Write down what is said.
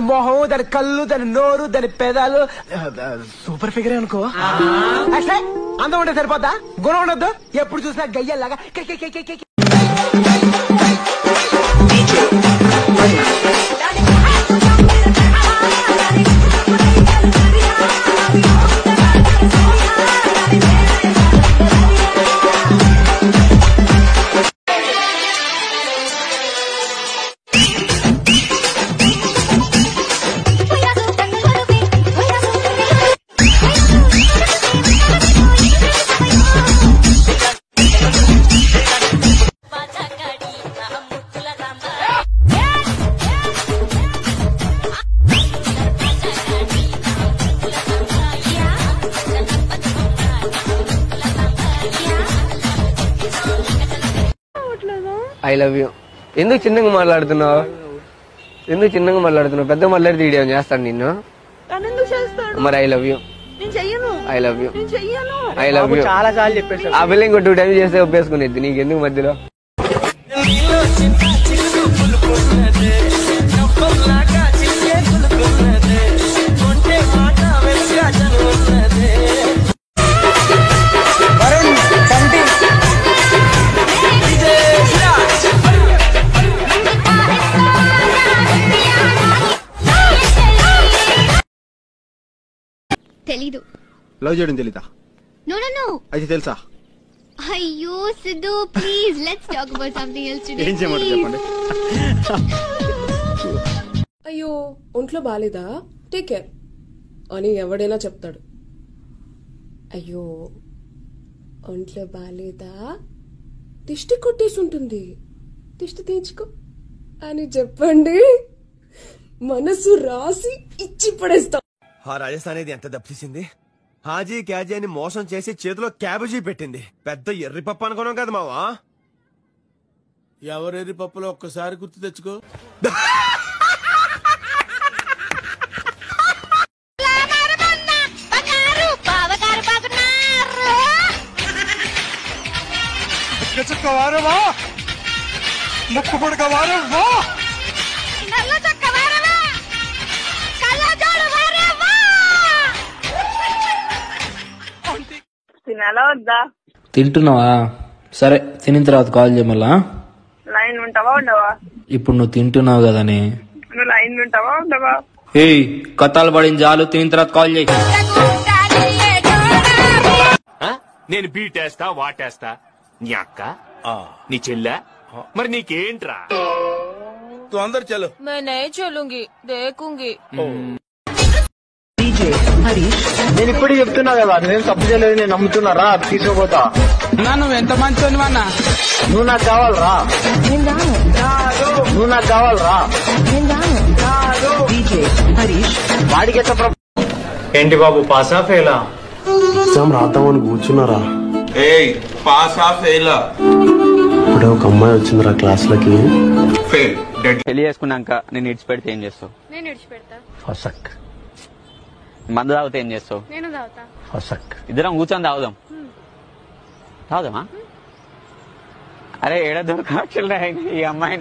మొహం, దాని కళ్ళు, దాని నోరు, దాని పెదాలు సూపర్ ఫిగర్ అనుకో. అట్లే అందం ఉంటే సరిపోతా, గుణం ఉండొద్దు. ఎప్పుడు చూసినా గయ్యల్లాగా. I love you. ఎందుకు చిన్నగా మాట్లాడుతున్నావు? పెద్దగా మాట్లాడితే వీడియో చేస్తాను నిన్ను. మరి ఐ లవ్ యూ. చాలా సార్లు చెప్పేసి ఆ పిల్ల ఇంకో 2 టైమ్స్ చేస్తే ఒప్పేసుకునేది. నీకెందుకు మధ్యలో? తెలీదు. లవ్ చేయడం తెలీదా? నో అయితే తెలుసా? అయ్యో Siddhu, please let's talk about something else today. ఏం చేయమంటారు చెప్పండి. అయ్యో ఒంట్లో బాలేదా, టేక్ కేర్ అని ఎవడైనా చెప్తాడు. అయ్యో ఒంట్లో బాలేదా, దిష్టి కొట్టేసి ఉంటుంది, దిష్టి తీర్చుకో అని చెప్పండి. మనసు రాసి ఇచ్చి పడేస్తాం. రాజస్థాన్ ఇది ఎంత దప్పిసింది. హాజీ క్యాజీ అని మోసం చేసి చేతిలో క్యాబేజీ పెట్టింది. పెద్ద ఎర్రి పప్పు అనుకున్నాం కదా మావా. ఎవరెర్రి పప్పులో ఒక్కసారి గుర్తు తెచ్చుకో. ముక్కు పుడక వారం తినాలా వద్దా? తింటున్నావా? సరే తినిన తర్వాత కాల్ చేయమల్లా. లైన్ ఉంటావా ఉండవా? ఇప్పుడు నువ్వు తింటున్నావు కదనే. నువ్వు లైన్ ఉంటావా ఉండవా? ఏయ్ కథలు పడిన చాలు, తినిన తర్వాత కాల్ చేయి. నేను బీటేస్తా వాటేస్తా. నీ అక్క నీ చెల్లె మరి నీకేంట్రా? తు అందరు చలో. मैं नहीं चलूंगी, देखूंगी. నేను ఇప్పుడు చెప్తున్నా కదా, నువ్వేం తప్పు చేయలేదు, నేను నమ్ముతున్నారా, తీసుకోపోతా. నువ్వు ఎంత మంచి అన్నా. నువ్వు నాకు కావాలరా, వాడికి ఎట్లా? ఏంటి బాబు పాసా ఫెయిలా? ఎగ్జామ్ రాద్దామని కూర్చున్నారా? పాసా ఫెయిలా? ఇప్పుడే ఒక అమ్మాయి వచ్చిందిరా క్లాస్లకి. ఫెయిల్. పెళ్లి చేసుకున్నాక నేను ఇడిచిపెడితే ఏం చేస్తావు? నేను విడిచిపెడతా. ఫసక్. మందు తాగితే ఏం చేస్తావు? నేను తాగుతా. ఫసక్. ఇద్దరం కూర్చొని తాగుదామా? అరే ఏడ దొరకట్లే ఈ అమ్మాయి.